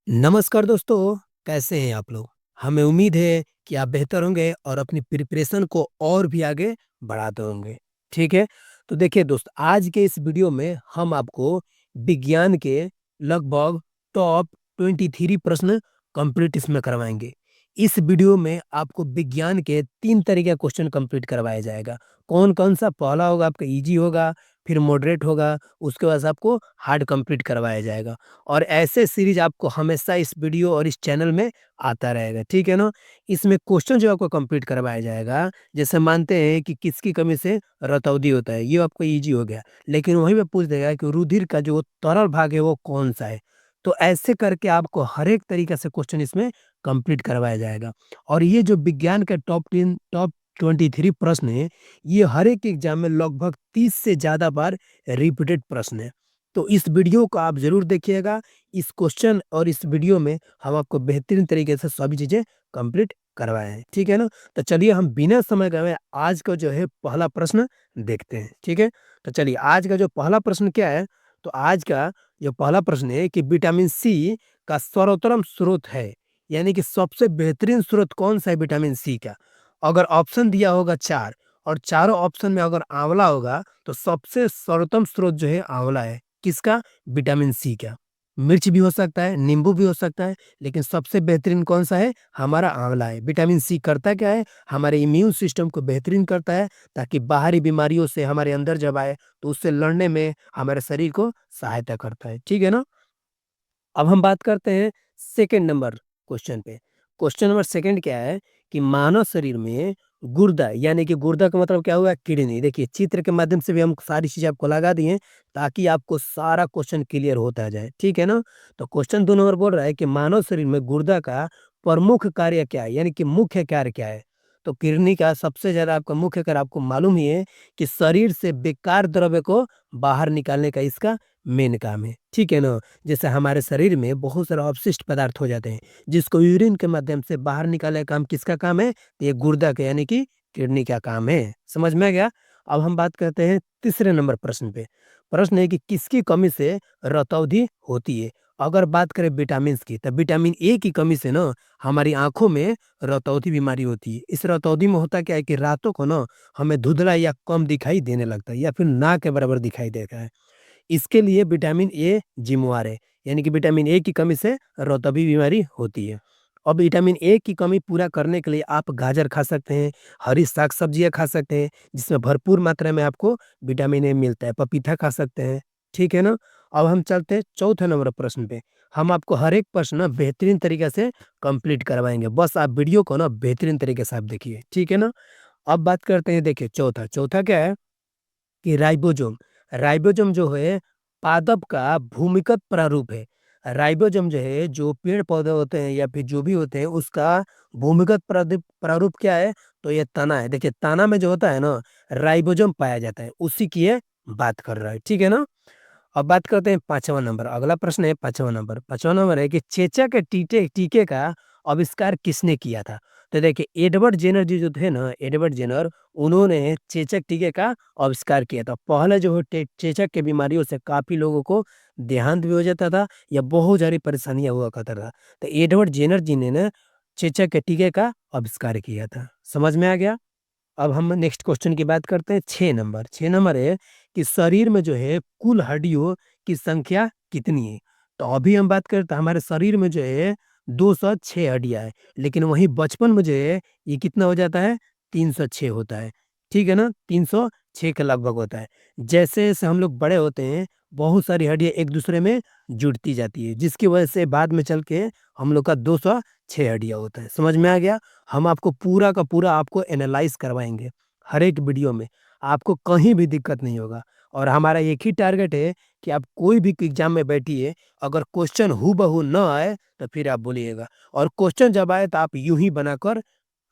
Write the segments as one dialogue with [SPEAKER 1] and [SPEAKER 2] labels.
[SPEAKER 1] नमस्कार दोस्तों, कैसे हैं आप लोग? हमें उम्मीद है कि आप बेहतर होंगे और अपनी प्रिपरेशन को और भी आगे बढ़ाते होंगे, ठीक है? तो देखिए दोस्त, आज के इस वीडियो में हम आपको विज्ञान के लगभग टॉप 23 प्रश्न कंप्लीट इसमें करवाएँगे। इस वीडियो में आपको विज्ञान के 3 तरह के क्वेश्चन कंप्लीट करवाया जाएगा। कौन-कौन सा? पहला होगा आपका ईज़ी होगा, फिर मॉडरेट होगा, उसके बाद से आपको हार्ड कंप्लीट करवाया जाएगा। और ऐसे सीरीज आपको हमेशा इस वीडियो और इस चैनल में आता रहेगा, ठीक है ना? इसमें क्वेश्चन जो आपको कंप्लीट करवाया जाएगा, जैसे मानते हैं कि किसकी कमी से रतौंधी होता है, ये आपको ईज़ी हो गया। लेकिन वहीं पे पूछ देगा कि रुधिर का जो तरल भाग है वो कौन-सा है? तो ऐसे करके आपको हर एक तरीके से क्वेश्चन इसमें कंप्लीट करवाया जाएगा। और ये जो विज्ञान के टॉप 23 प्रश्न हैं, ये हर एक एग्ज़ाम में लगभग 30 से ज़्यादा बार रिपीटेड प्रश्न है। तो इस वीडियो को आप ज़रूर देखिएगा। इस क्वेश्चन और इस वीडियो में हम आपको बेहतरीन तरीके से सभी चीज़ें कंप्लीट करवाए हैं, ठीक है ना? तो चलिए हम बिना समय गँवाए आज का जो है पहला प्रश्न देखते हैं, ठीक है? तो चलिए आज का जो पहला प्रश्न क्या है? तो आज का जो पहला प्रश्न है कि विटामिन सी का सर्वोत्तम स्रोत है, यानी कि सबसे बेहतरीन स्रोत कौन-सा है विटामिन सी का? अगर ऑप्शन दिया होगा 4 और चारों ऑप्शन में अगर आँवला होगा, तो सबसे सर्वोत्तम स्रोत जो है आँवला है। किसका? विटामिन सी का। मिर्च भी हो सकता है, नींबू भी हो सकता है, लेकिन सबसे बेहतरीन कौन-सा है? हमारा आँवला है। विटामिन सी करता क्या है? हमारे इम्यून सिस्टम को बेहतरीन करता है, ताकि बाहरी बीमारियों से हमारे अंदर जब आए, तो उससे लड़ने में हमारे शरीर को सहायता करता है। ठीक है ना? अब हम बात करते हैं सेकंड नंबर क्वेश्चन पे। क्वेश्चन नंबर सेकंड क्या है कि मानव शरीर में गुर्दा, यानी कि गुर्दा का मतलब क्या हुआ? किडनी। देखिए चित्र के माध्यम से भी हम सारी चीज़ें आपको लगा दिए हैं, ताकि आपको सारा क्वेश्चन क्लियर होता जाए, ठीक है ना? तो क्वेश्चन 2 नंबर बोल रहा है कि मानव शरीर में गुर्दा का प्रमुख कार्य क्या है? यानी कि मुख्य कार्य क्या है? तो किडनी का सबसे ज़्यादा आपका मुख्य कार्य आपको मालूम ही है कि शरीर से बेकार द्रव्य को बाहर निकालने का इसका मेन काम है, ठीक है ना? जैसे हमारे शरीर में बहुत सारे अपशिष्ट पदार्थ हो जाते हैं, जिसको यूरिन के माध्यम से बाहर निकालने का काम किसका काम है? तो ये गुर्दा का, यानी कि किडनी का काम है। समझ में आ गया? अब हम बात करते हैं तीसरे नंबर प्रश्न पे। प्रश्न है कि किसकी कमी से रतौंधी होती है? अगर बात करें विटामिन्स की, तो विटामिन ए की कमी से ना हमारी आँखों में रतौंधी बीमारी होती है। इस रतौंधी में होता क्या है कि रातों को ना हमें धुंधला या कम दिखाई देने लगता है, या फिर ना के बराबर दिखाई देता है। इसके लिए विटामिन ए जिम्मेवार है, यानी कि विटामिन ए की कमी से रतौंधी बीमारी होती है। अब विटामिन ए की कमी पूरा करने के लिए आप गाजर खा सकते हैं, हरी साग-सब्जियाँ खा सकते हैं, जिसमें भरपूर मात्रा में आपको विटामिन ए मिलता है। पपीता खा सकते हैं, ठीक है ना? अब हम चलते हैं चौथे नंबर प्रश्न पे। हम आपको हर एक प्रश्न ना बेहतरीन तरीके से कंप्लीट करवाएँगे। बस आप वीडियो को ना बेहतरीन तरीके से आप देखिए, ठीक है ना? अब बात करते हैं, देखिए चौथा, चौथा क्या है कि राइबोसोम। राइबोसोम जो है पादप का भूमिगत प्रारूप है। राइबोसोम जो है, जो पेड़-पौधे होते हैं या फिर जो भी होते हैं, उसका भूमिगत प्रारूप क्या है? तो ये तना है। देखिए तना में जो होता है ना, राइबोसोम पाया जाता है, उसी की ये बात कर रहा है, ठीक है ना? अब बात करते हैं 5वाँ नंबर। अगला प्रश्न है 5वाँ नंबर। 5वाँ नंबर है कि चेचक के टीके का आविष्कार किसने किया था? तो देखिए एडवर्ड जेनर जी जो थे ना, एडवर्ड जेनर, उन्होंने चेचक टीके का आविष्कार किया था। पहले जो है चेचक की बीमारियों से काफ़ी लोगों को देहांत भी हो जाता था, या बहुत सारी परेशानियाँ हुआ करता था। तो एडवर्ड जेनर जी ने ना चेचक के टीके का आविष्कार किया था। समझ में आ गया? अब हम नेक्स्ट क्वेश्चन की बात करते हैं 6 नंबर। 6 नंबर है कि शरीर में जो है कुल हड्डियों की संख्या कितनी है? तो अभी हम बात करें तो हमारे शरीर में जो है 206 हड्डियाँ हैं, लेकिन वहीं बचपन में जो है ये कितना हो जाता है? 306 होता है। ठीक है ना? 306 के लगभग होता है। जैसे-जैसे हम लोग बड़े होते हैं, बहुत सारी हड्डियाँ एक-दूसरे में जुड़ती जाती है, जिसकी वजह से बाद में चल के हम लोग का 206 हड्डियाँ होता है। समझ में आ गया? हम आपको पूरा का पूरा आपको एनालाइज़ करवाएँगे, हर एक वीडियो में, आपको कहीं भी दिक्कत नहीं होगा। और हमारा एक ही टारगेट है कि आप कोई भी एग्ज़ाम में बैठिए, अगर क्वेश्चन हूबहू ना आए, तो फिर आप बोलिएगा, और क्वेश्चन जब आए, तो आप यूँ ही बनाकर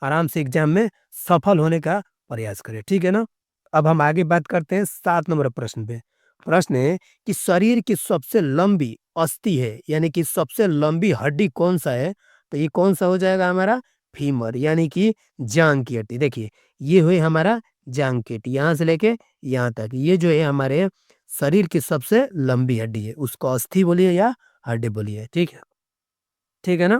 [SPEAKER 1] आराम से एग्ज़ाम में सफल होने का प्रयास करें, ठीक है ना? अब हम आगे बात करते हैं 7 नंबर प्रश्न पे। प्रश्न है कि शरीर की सबसे लंबी अस्थि है, यानी कि सबसे लंबी हड्डी कौन-सा है? तो ये कौन-सा हो जाएगा हमारा? फीमर, यानी कि जांघ की हड्डी। देखिए, ये हुई हमारा जांघ की हड्डी, यहाँ से लेके यहाँ तक। ये जो है हमारे शरीर की सबसे लंबी हड्डी है, उसको अस्थि बोलिए या हड्डी बोलिए, ठीक है? ठीक है ना?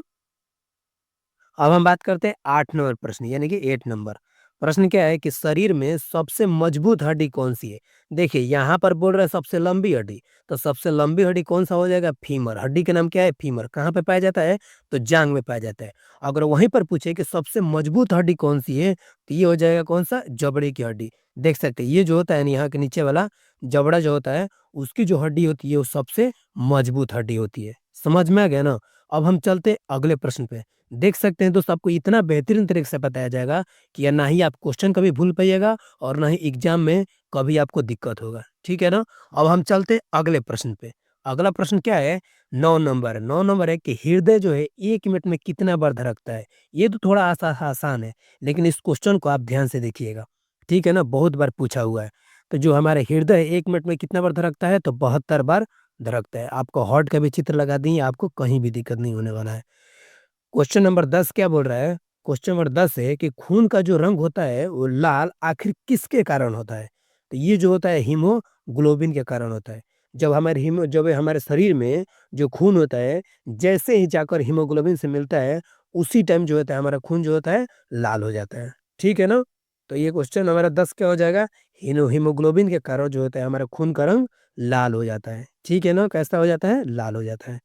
[SPEAKER 1] अब हम बात करते हैं 8 नंबर प्रश्न यानी कि 8 नंबर। प्रश्न क्या है कि शरीर में सबसे मजबूत हड्डी कौन-सी है? देखिए यहाँ पर बोल रहा है सबसे लंबी हड्डी, तो सबसे लंबी हड्डी कौन-सा हो जाएगा? फीमर। हड्डी का नाम क्या है? फीमर। कहाँ पे पाया जाता है? तो जाँघ में पाया जाता है। अगर वहीं पर पूछे कि सबसे मजबूत हड्डी कौन-सी है? तो ये हो जाएगा कौन-सा? जबड़े की हड्डी। देख सकते हैं ये जो होता है ना यहाँ के नीचे वाला जबड़ा जो होता है, उसकी जो हड्डी होती है वो सबसे मजबूत हड्डी होती है। समझ में आ गया ना? अब हम चलते हैं अगले प्रश्न पे। देख सकते हैं दोस्तों आपको इतना बेहतरीन तरीके से बताया जाएगा कि या ना ही आप क्वेश्चन कभी भूल पाइएगा और ना ही एग्जाम में कभी आपको दिक्कत होगा। ठीक है ना? अब हम चलते हैं अगले प्रश्न पे। अगला प्रश्न क्या है? 9 नंबर। 9 नंबर है कि हृदय जो है 1 मिनट में कितना बार धड़कता है? ये तो थोड़ा आसान है, लेकिन इस क्वेश्चन को आप ध्यान से देखिएगा। ठीक है ना? बहुत बार पूछा हुआ है। तो जो हमारे हृदय 1 मिनट में कितना बार धड़कता है? तो 72 बार धड़कता है। आपको हार्ट का भी चित्र लगा दिए, आपको कहीं भी दिक्कत नहीं होने वाला है। क्वेश्चन नंबर 10 क्या बोल रहा है? क्वेश्चन नंबर 10 है कि खून का जो रंग होता है वो लाल आखिर किसके कारण होता है? तो ये जो होता है हीमोग्लोबिन के कारण होता है। जब हमारे शरीर में जो खून होता है, जैसे ही जाकर हीमोग्लोबिन से मिलता है, उसी टाइम जो होता है हमारा खून जो होता है लाल हो जाता है। ठीक है ना? तो ये क्वेश्चन हमारा 10 क्या हो जाएगा? हीमोग्लोबिन के कारण जो होता है हमारा खून का रंग लाल हो जाता है। ठीक है ना? कैसा हो जाता है? लाल हो जाता है।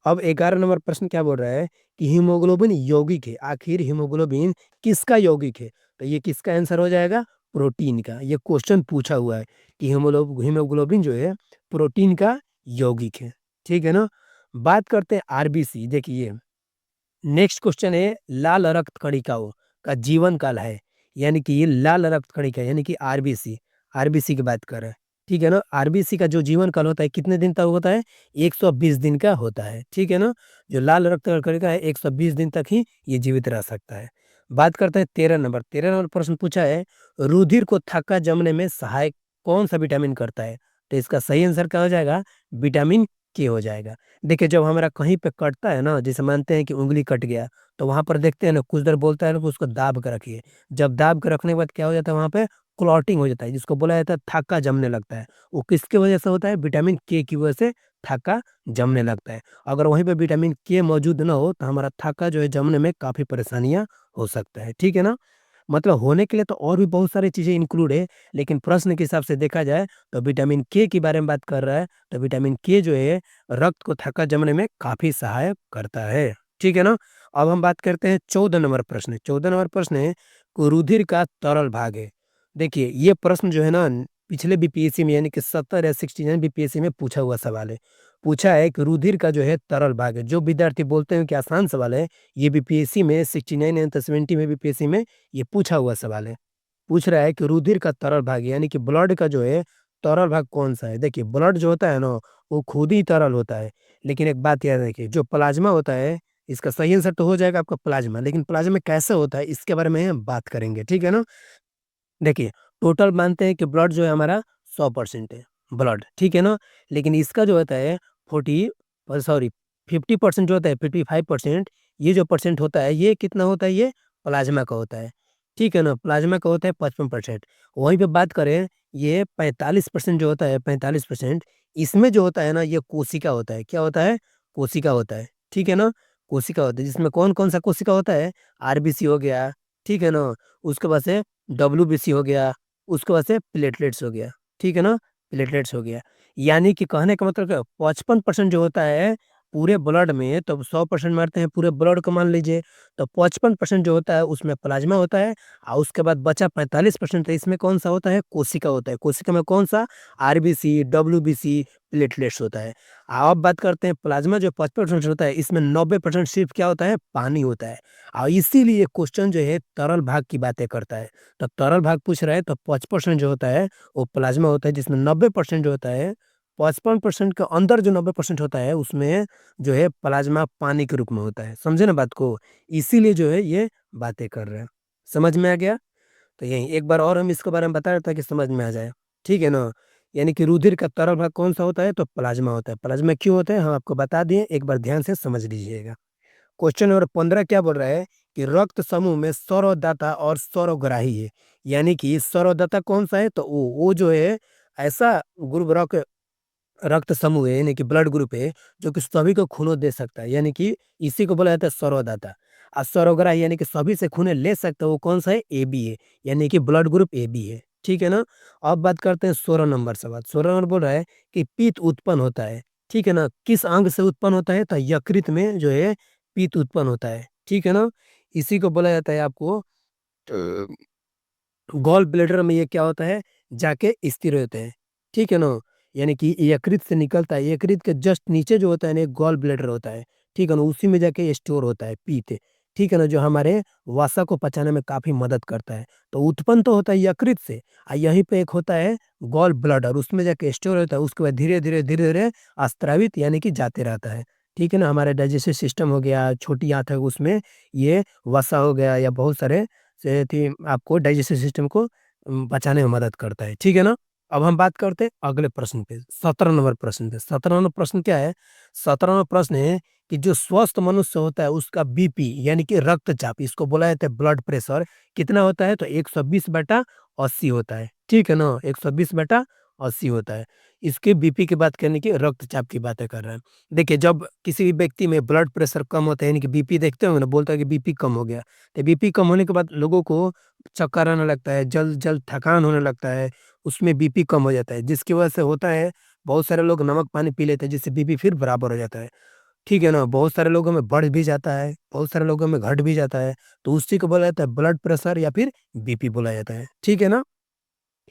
[SPEAKER 1] अब 11 नंबर प्रश्न क्या बोल रहा है कि हीमोग्लोबिन यौगिक है। आखिर हीमोग्लोबिन किसका यौगिक है? तो ये किसका आंसर हो जाएगा? प्रोटीन का। ये क्वेश्चन पूछा हुआ है कि हीमोग्लोबिन जो है प्रोटीन का यौगिक है। ठीक है ना? बात करते हैं आरबीसी। देखिए नेक्स्ट क्वेश्चन है लाल रक्त कणिकाओं का जीवन काल है, यानी कि ये लाल रक्त कणिका यानी कि आरबीसी, आरबीसी की बात कर रहे हैं। ठीक है ना? आरबीसी का जो जीवन काल होता है कितने दिन तक होता है? 120 दिन का होता है। ठीक है ना? जो लाल रक्त कणिका है 120 दिन तक ही ये जीवित रह सकता है। बात करते हैं 13 नंबर। 13 नंबर प्रश्न पूछा है रुधिर को थक्का जमने में सहायक कौन सा विटामिन करता है? तो इसका सही आंसर क्या हो जाएगा? विटामिन के हो जाएगा। देखिए जब हमारा कहीं पे कटता है ना, जैसे मानते हैं कि उँगली कट गया, तो वहाँ पर देखते हैं ना कुछ देर बोलता है ना कि उसको दाब के रखिए। जब दाब के रखने के बाद क्या हो जाता है वहाँ पे क्लॉटिंग हो जाता है, जिसको बोला जाता है थक्का जमने लगता है। वो किसकी वजह से होता है? विटामिन के की वजह से थक्का जमने लगता है। अगर वहीं पे विटामिन के मौजूद ना हो तो हमारा थक्का जो है जमने में काफ़ी परेशानियाँ हो सकता है। ठीक है ना? मतलब होने के लिए तो और भी बहुत सारी चीज़ें इंक्लूड है, लेकिन प्रश्न के हिसाब से देखा जाए तो विटामिन के के बारे में बात कर रहा है, तो विटामिन के जो है रक्त को थक्का जमने में काफ़ी सहायक करता है। ठीक है ना? अब हम बात करते हैं 14 नंबर प्रश्न। 14 नंबर प्रश्न है कि रुधिर का तरल भाग है। देखिए ये प्रश्न जो है ना पिछले बीपीएससी में यानी कि 70 या 69 बीपीएससी में पूछा हुआ सवाल है। पूछा है कि रुधिर का जो है तरल भाग है। जो विद्यार्थी बोलते हैं कि आसान सवाल है, ये बीपीएससी में 69 एंड 70 में बीपीएससी में ये पूछा हुआ सवाल है। पूछ रहा है कि रुधिर का तरल भाग यानी कि ब्लड का जो है तरल भाग कौन-सा है? देखिए ब्लड जो होता है ना, वो खुद ही तरल होता है। लेकिन एक बात याद रखिए जो प्लाज़्मा होता है, इसका सही आंसर तो हो जाएगा आपका प्लाज़्मा, लेकिन प्लाज़्मा कैसे होता है इसके बारे में हम बात करेंगे, ठीक है ना? देखिए, टोटल मानते हैं कि ब्लड जो है हमारा 100% है, ब्लड, ठीक है ना? लेकिन इसका जो होता है 40 सॉरी 50% जो होता है 55% ये जो परसेंट होता है, ये कितना होता है ये? प्लाज़्मा का होता है, ठीक है ना? प्लाज़्मा का होता है 55%। वहीं पे बात करें, ये 45% जो होता है 45% इसमें जो होता है ना, ये कोशिका होता है। क्या होता है? कोशिका होता है, ठीक है ना? कोशिका होता है, जिसमें कौन-कौन सा कोशिका होता है? आरबीसी हो गया, ठीक है ना? उसके बाद से डब्ल्यूबीसी हो गया, उसके बाद से प्लेटलेट्स हो गया, ठीक है ना? प्लेटलेट्स हो गया। यानी कि कहने का मतलब क्या 55% जो होता है पूरे ब्लड में, तो 100% मारते हैं पूरे ब्लड को मान लीजिए, तो 55% जो होता है उसमें प्लाज़्मा होता है और उसके बाद बचा 45% तो इसमें कौन-सा होता है? कोशिका होता है। कोशिका में कौन-सा? आरबीसी, डब्ल्यूबीसी, प्लेटलेट्स होता है। अब बात करते हैं प्लाज़्मा जो 55% होता है, इसमें 90% सिर्फ़ क्या होता है? पानी होता है। इसीलिए क्वेश्चन जो है तरल भाग की बातें करता है। तो तरल भाग पूछ रहा है तो 5% जो होता है वो प्लाज़्मा होता है, जिसमें 90% जो होता है 55% के अंदर जो 90% होता है उसमें जो है प्लाज़्मा पानी के रूप में होता है। समझे ना बात को? इसीलिए जो है ये बातें कर रहे हैं। समझ में आ गया? तो यही एक बार और हम इसके बारे में बता रहे ताकि समझ में आ जाए। ठीक है ना? यानी कि रुधिर का तरल भाग कौन-सा होता है? तो प्लाज़्मा होता है। प्लाज़्मा क्यों होता है? हम आपको बता दिए, एक बार ध्यान से समझ लीजिएगा। क्वेश्चन नंबर 15 क्या बोल रहा है कि रक्त समूह में स्वरोदाता और स्वरोग्राही है, यानी कि स्वरोदाता कौन सा है? तो वो जो है ऐसा ग्रुप रॉक रक्त समूह है यानी कि ब्लड ग्रुप है जो कि सभी को खून दे सकता है, यानी कि इसी को बोला जाता है सर्वदाता। और सर्वग्राही यानी कि सभी से खून ले सकता है, वो कौन सा है? ए बी है, यानी कि ब्लड ग्रुप ए बी है। ठीक है ना? अब बात करते हैं 16 नंबर सवाल। 16 नंबर बोल रहा है कि पित्त उत्पन्न होता है, ठीक है ना? किस अंग से उत्पन्न होता है? तो यकृत में जो है पित्त उत्पन्न होता है, ठीक है ना? इसी को बोला जाता है आपको गॉल ब्लैडर में ये क्या होता है? जाके स्थिर होते हैं, ठीक है ना? यानी कि यकृत से निकलता है, यकृत के जस्ट नीचे जो होता है ना, एक गॉल ब्लैडर होता है, ठीक है ना? उसी में जाके स्टोर होता है पीते, ठीक है ना? जो हमारे वसा को पचाने में काफ़ी मदद करता है। तो उत्पन्न तो होता है यकृत से, यहीं पे एक होता है गॉल ब्लैडर, उसमें जाके स्टोर होता है, उसके बाद धीरे-धीरे, धीरे-धीरे स्रावित यानी कि जाते रहता है, ठीक है ना? हमारे डाइजेस्टिव सिस्टम हो गया, छोटी आँत है उसमें ये वसा हो गया या बहुत सारे से थी आपको डाइजेस्टिव सिस्टम को पचाने में मदद करता है, ठीक है ना? अब हम बात करते हैं अगले प्रश्न पे, 17 नंबर प्रश्न पे। 17 नंबर प्रश्न क्या है? 17वाँ प्रश्न है कि जो स्वस्थ मनुष्य होता है उसका बीपी यानी कि रक्तचाप, इसको बोला जाता है ब्लड प्रेशर, कितना होता है? तो 120/80 होता है, ठीक है ना? 120/80 होता है। इसके बीपी की बात करने की, रक्तचाप की बातें कर रहे हैं। देखिए, जब किसी भी व्यक्ति में ब्लड प्रेशर कम होता है यानी कि बीपी देखते होंगे ना, बोलता है कि बीपी कम हो गया। तो बीपी कम होने के बाद लोगों को चक्कर आने लगता है, जल्द-जल्द थकान होने लगता है, उसमें बीपी कम हो जाता है, जिसकी वजह से होता है बहुत सारे लोग नमक पानी पी लेते हैं, जिससे बीपी फिर बराबर हो जाता है, ठीक है ना? बहुत सारे लोगों में बढ़ भी जाता है, बहुत सारे लोगों में घट भी जाता है, तो उसी को बोला जाता है ब्लड प्रेशर या फिर बीपी बोला जाता है, ठीक है ना?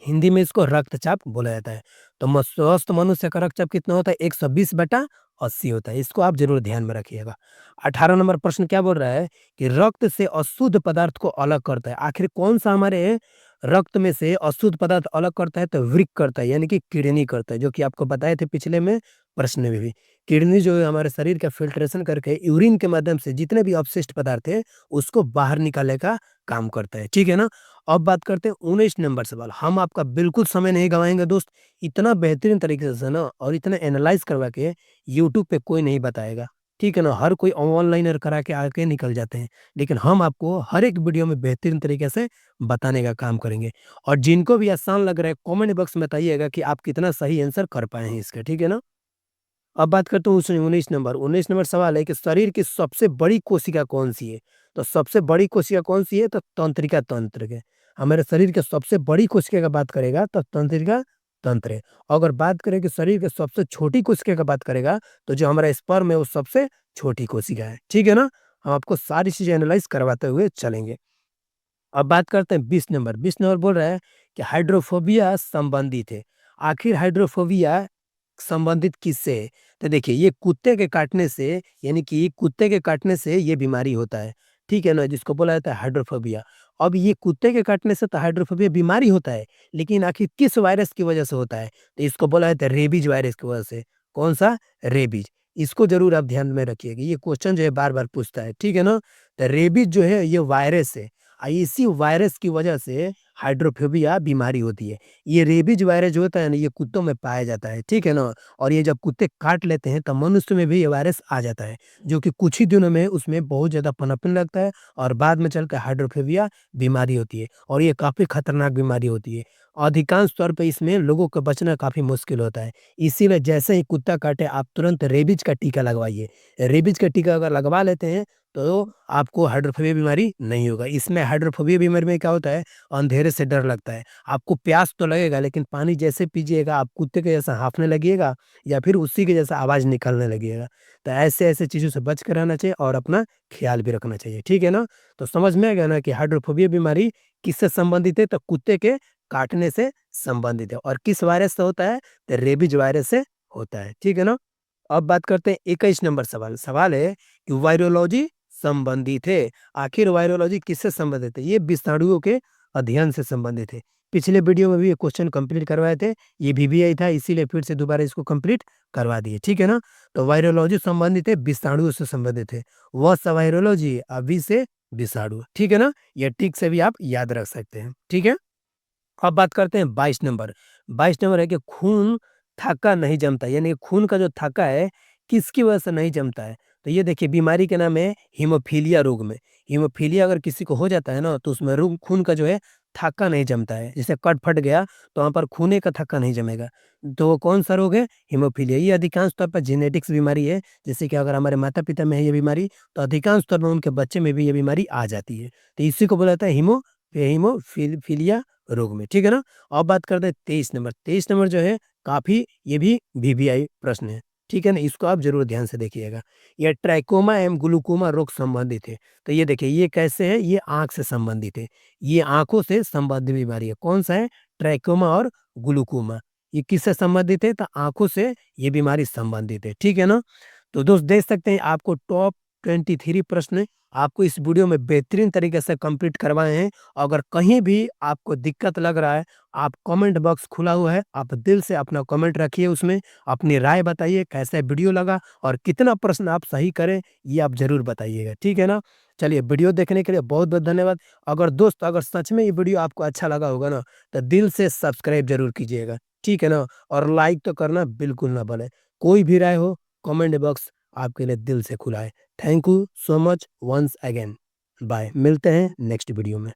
[SPEAKER 1] हिंदी में इसको रक्तचाप बोला जाता है। तो स्वस्थ मनुष्य का रक्तचाप कितना होता है? 120/80 होता है। इसको आप ज़रूर ध्यान में रखिएगा। 18 नंबर प्रश्न क्या बोल रहा है कि रक्त से अशुद्ध पदार्थ को अलग करता है। आखिर कौन-सा हमारे रक्त में से अशुद्ध पदार्थ अलग करता है? तो वृक्क करता है, यानी कि किडनी करता है, जो कि आपको बताए थे पिछले में प्रश्न में भी। किडनी जो है हमारे शरीर का फ़िल्ट्रेशन करके यूरिन के माध्यम से जितने भी अपशिष्ट पदार्थ हैं, उसको बाहर निकालने का काम करता है। ठीक है ना? अब बात करते हैं 19 नंबर सवाल। हम आपका बिल्कुल समय नहीं गँवाएँगे दोस्त। इतना बेहतरीन तरीके से ना और इतना एनालाइज़ करवा के यूट्यूब पे कोई नहीं बताएगा। ठीक है ना? हर कोई ऑनलाइनर करा के आके निकल जाते हैं। लेकिन हम आपको हर एक वीडियो में बेहतरीन तरीके से बताने का काम करेंगे। और जिनको भी आसान लग रहा है कमेंट बॉक्स में बताइएगा कि आप कितना सही आंसर कर पाए हैं इसका। ठीक है ना? अब बात करता हूँ 19 नंबर। 19 नंबर सवाल है कि शरीर की सबसे बड़ी कोशिका कौन-सी है? तो सबसे बड़ी कोशिका कौन-सी है? तो तंत्रिका तंत्र के। हमारे शरीर के सबसे बड़ी कोशिका का बात करेगा तो तंत्रिका तंत्र है। अगर बात करें कि शरीर के सबसे छोटी कोशिका का बात करेगा तो जो हमारा स्पर्म है वो सबसे छोटी कोशिका है। ठीक है ना? हम आपको सारी चीज़ें एनालाइज़ करवाते हुए चलेंगे। अब बात करते हैं 20 नंबर। 20 नंबर बोल रहा है कि हाइड्रोफोबिया संबंधित है। आखिर हाइड्रोफोबिया संबंधित किससे है? तो देखिए, ये कुत्ते के काटने से यानी कि कुत्ते के काटने से ये बीमारी होता है, ठीक है ना? जिसको बोला जाता है हाइड्रोफोबिया। अब ये कुत्ते के काटने से तो हाइड्रोफोबिया बीमारी होता है, लेकिन आखिर किस वायरस की वजह से होता है? तो इसको बोला जाता है रेबीज वायरस की वजह से। कौन-सा? रेबीज। इसको ज़रूर आप ध्यान में रखिएगा। ये क्वेश्चन जो है बार-बार पूछता है, ठीक है ना? तो रेबीज जो है ये वायरस है। इसी वायरस की वजह से हाइड्रोफोबिया बीमारी होती है। ये रेबीज वायरस जो होता है ना, ये कुत्तों में पाया जाता है, ठीक है ना? और ये जब कुत्ते काट लेते हैं, तब मनुष्य में भी ये वायरस आ जाता है, जो कि कुछ ही दिनों में उसमें बहुत ज़्यादा पनपने लगता है और बाद में चलकर हाइड्रोफोबिया बीमारी होती है और ये काफ़ी खतरनाक बीमारी होती है। अधिकांश तौर पे इसमें लोगों को बचना काफ़ी मुश्किल होता है। इसीलिए जैसे ही कुत्ता काटे, आप तुरंत रेबीज का टीका लगवाइए। रेबीज का टीका अगर लगवा लेते हैं, तो आपको हाइड्रोफोबिया बीमारी नहीं होगा। इसमें हाइड्रोफोबिया बीमारी में क्या होता है, अंधेरे से डर लगता है। आपको प्यास तो लगेगा, लेकिन पानी जैसे पीजिएगा आप कुत्ते के जैसा हाँफने लगिएगा या फिर उसी के जैसा आवाज़ निकालने लगिएगा। तो ऐसे-ऐसे चीज़ों से बच के रहना चाहिए और अपना ख़्याल भी रखना चाहिए, ठीक है ना? तो समझ में आ गया ना कि हाइड्रोफोबिया बीमारी किससे संबंधित है? तो कुत्ते के काटने से संबंधित है। और किस वायरस से होता है? तो रेबीज वायरस से होता है, ठीक है ना? अब बात करते हैं 21 नंबर सवाल। सवाल है कि वायरोलॉजी संबंधित है। आखिर वायरोलॉजी किससे संबंधित है? ये विषाणुओं के अध्ययन से संबंधित है। पिछले वीडियो में भी ये क्वेश्चन कंप्लीट करवाए थे। ये वीवीआई था, इसीलिए फिर से दोबारा इसको कंप्लीट करवा दिए, ठीक है ना? तो वायरोलॉजी संबंधित है, विषाणुओं से संबंधित है। व स वायरोलॉजी वि से विषाणु, ठीक है ना? ये टिक से भी आप याद रख सकते हैं, ठीक है? अब बात करते हैं 22 नंबर। 22 नंबर है कि खून थक्का नहीं जमता, यानी खून का जो थक्का है, किसकी वजह से नहीं जमता है? तो ये देखिए, बीमारी का नाम है हीमोफीलिया रोग में। हीमोफीलिया अगर किसी को हो जाता है ना, तो उसमें खून का जो है थक्का नहीं जमता है, जैसे कट फट गया तो वहाँ पर खूने का थक्का नहीं जमेगा। तो वो कौन सा रोग है? हीमोफीलिया। ये अधिकांश तौर पर जेनेटिक्स बीमारी है, जैसे कि अगर हमारे माता-पिता में है ये बीमारी, तो अधिकांश तौर पर उनके बच्चे में भी ये बीमारी आ जाती है। तो इसी को बोला जाता है हीमोफीलिया रोग में, ठीक है ना? अब बात करते हैं 23 नंबर। 23 नंबर जो है काफ़ी ये भी वीवीआई प्रश्न है, ठीक है ना? इसको आप ज़रूर ध्यान से देखिएगा। ये ट्राइकोमा एवं ग्लूकोमा रोग संबंधित है। तो ये देखिए ये कैसे है? ये आँख से संबंधित है। ये आँखों से संबंधित बीमारी है। कौन-सा है? ट्राइकोमा और ग्लूकोमा। ये किससे संबंधित है? तो आँखों से ये बीमारी संबंधित है, ठीक है ना? तो दोस्त देख सकते हैं आपको टॉप 23 प्रश्न आपको इस वीडियो में बेहतरीन तरीके से कंप्लीट करवाए हैं। अगर कहीं भी आपको दिक्कत लग रहा है, आप कमेंट बॉक्स खुला हुआ है, आप दिल से अपना कमेंट रखिए उसमें, अपनी राय बताइए कैसा वीडियो लगा और कितना प्रश्न आप सही करें, ये आप ज़रूर बताइएगा, ठीक है ना? चलिए वीडियो देखने के लिए बहुत-बहुत धन्यवाद। अगर सच में ये वीडियो आपको अच्छा लगा होगा ना, तो दिल से सब्सक्राइब ज़रूर कीजिएगा, ठीक है ना? और लाइक तो करना बिल्कुल ना भूलें। कोई भी राय हो, कमेंट बॉक्स आपके लिए दिल से खुला है। Thank you so much once again. Bye, मिलते हैं नेक्स्ट वीडियो में।